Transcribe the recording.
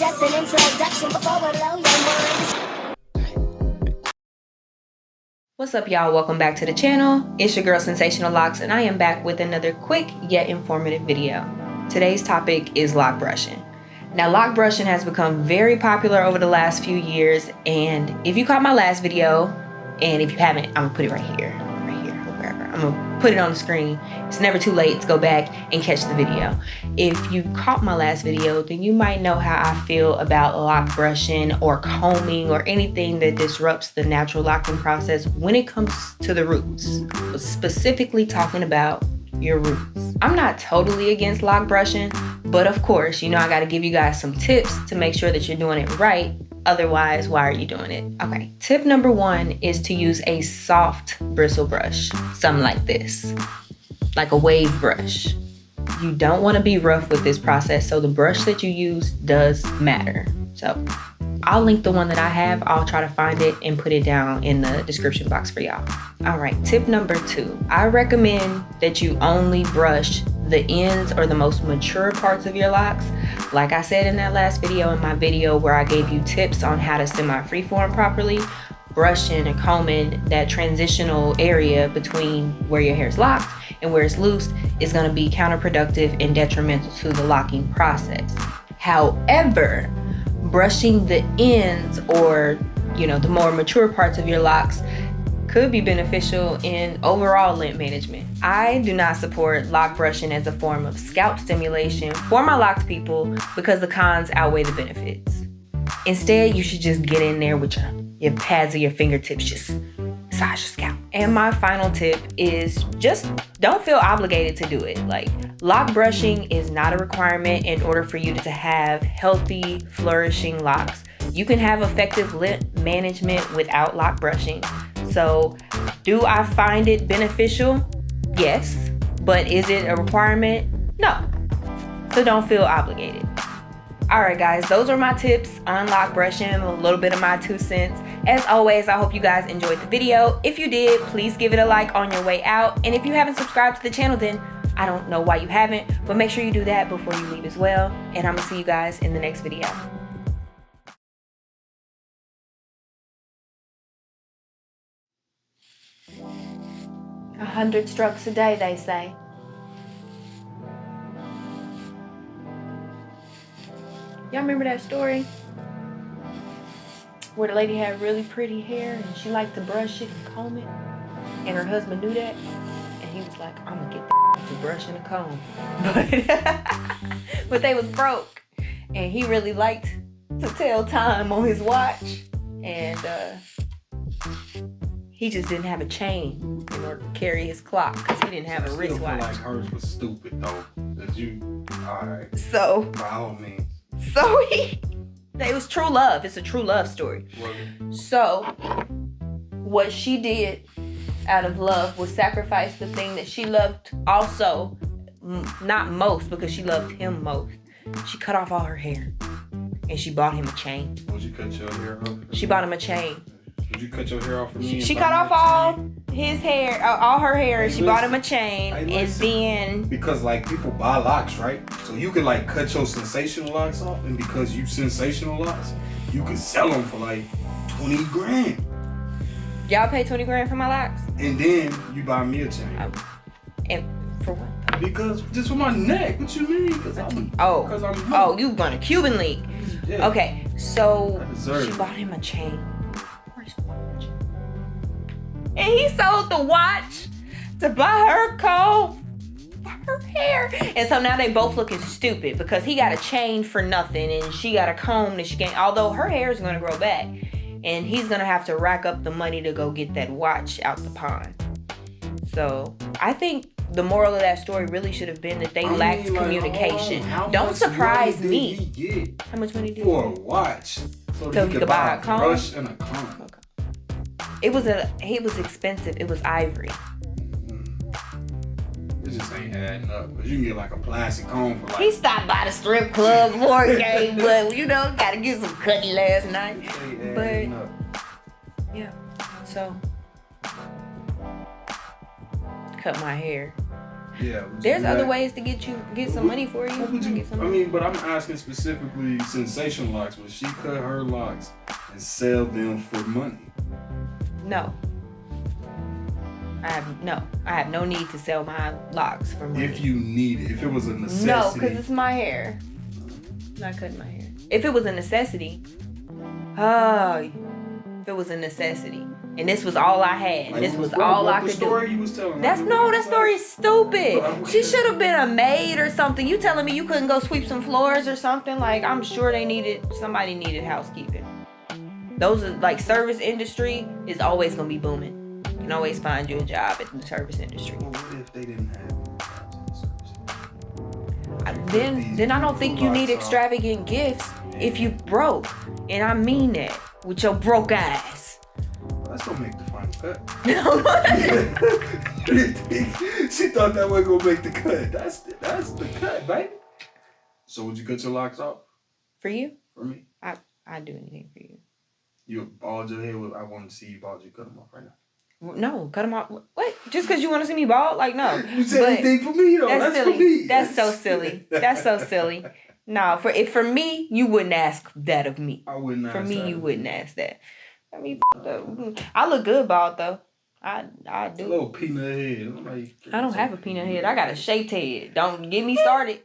just an introduction before we blow your mind. What's up, y'all? Welcome back to the channel. It's your girl Sensational Locks, and I am back with another quick yet informative video. Today's topic is lock brushing. Now, lock brushing has become very popular over the last few years, and if you caught my last video, and if you haven't, I'm gonna put it right here, or wherever. I'm gonna put it on the screen. It's never too late to go back and catch the video. If you caught my last video, then you might know how I feel about lock brushing or combing or anything that disrupts the natural locking process when it comes to the roots, specifically talking about your roots. I'm not totally against lock brushing, but of course, you know, I got to give you guys some tips to make sure that you're doing it right. Otherwise, why are you doing it? Okay, tip number one is to use a soft bristle brush, something like this, like a wave brush. You don't want to be rough with this process, so the brush that you use does matter. So I'll link the one that I have. I'll try to find it and put it down in the description box for y'all. All right, tip number two. I recommend that you only brush the ends or the most mature parts of your locks. Like I said in that last video, in my video where I gave you tips on how to semi-freeform properly, brushing and combing that transitional area between where your hair is locked and where it's loose is going to be counterproductive and detrimental to the locking process. However, brushing the ends or, you know, the more mature parts of your locks could be beneficial in overall lint management. I do not support lock brushing as a form of scalp stimulation for my locked people because the cons outweigh the benefits. Instead, you should just get in there with your pads of your fingertips, just massage your scalp. And my final tip is just don't feel obligated to do it. Like, lock brushing is not a requirement in order for you to have healthy, flourishing locks. You can have effective lint management without lock brushing. So, do I find it beneficial? Yes. But is it a requirement? No. So don't feel obligated. Alright guys, those are my tips on lock brushing, a little bit of my 2 cents. As always, I hope you guys enjoyed the video. If you did, please give it a like on your way out. And if you haven't subscribed to the channel, then I don't know why you haven't, but make sure you do that before you leave as well. And I'm gonna see you guys in the next video. 100 strokes a day, they say. Y'all remember that story where the lady had really pretty hair and she liked to brush it and comb it, and her husband knew that, and he was like, I'm gonna get that to brush and a comb. But they was broke, and he really liked to tell time on his watch, and he just didn't have a chain in order to carry his clock because he didn't have a wristwatch. I feel like hers was stupid though. That you, alright. So by all means. So it was true love. It's a true love story. So what she did out of love was sacrifice the thing that she loved also, not most because she loved him most. She cut off all her hair and she bought him a chain. Would you cut your hair off? She bought him a chain. Would you cut your hair off for me? She cut off all his hair, all her hair, and she bought him a chain, and then... Because, like, people buy locks, right? So you could, like, cut your sensational locks off, and because you sensational locks, you could sell them for, like, 20 grand. Y'all pay 20 grand for my locks? And then you buy me a chain. And for what? Because, just for my neck. What you mean? Because I'm you gonna Cuban link. Yeah. Okay, so she it. bought him a chain. And he sold the watch to buy her a comb for her hair. And so now they both looking stupid because he got a chain for nothing and she got a comb that she can't, although her hair is gonna grow back. And he's gonna have to rack up the money to go get that watch out the pond. So I think the moral of that story really should have been that they lacked communication. Don't surprise me. How much money did he get? For a watch. So he could buy a comb? Brush and a comb. Okay. It was expensive. It was ivory. It just ain't adding up. But you can get like a plastic comb for like... He stopped by the strip club before he came, but you know, gotta get some cutty last night. But yeah, so cut my hair. Yeah. There's other ways to get some money for you. What would you? Get some I money. mean, but I'm asking specifically Sensational Locks. Would she cut her locks and sell them for money? No. I have no need to sell my locks for money. If you need it, if it was a necessity. No, because it's my hair. I'm not cutting my hair. If it was a necessity, if it was a necessity, and this was all I had, and this was all I could do. Story you was telling. That story is stupid. She should have been a maid or something. You telling me you couldn't go sweep some floors or something? Like, I'm sure somebody needed housekeeping. Those are like service industry is always gonna be booming. You can always find you a job in the service industry. Well, what if they didn't have Then I don't think you need extravagant gifts if you broke. And I mean that with your broke ass. Let's go make the final cut. She thought that wasn't gonna make the cut. That's the cut, baby. So would you cut your locks off? For you? For me? I'd do anything for you. You bald your head? I want to see you bald. You cut them off right now. No, cut them off. What? Just because you want to see me bald? Like, no. You said anything for me, though. That's silly. for me. That's so silly. That's so silly. No, for me, you wouldn't ask that of me. I wouldn't ask For me, that. you wouldn't ask that. I mean, I look good bald, though. I do. A little peanut head. I don't have a peanut head. I got a shaped head. Don't get me started.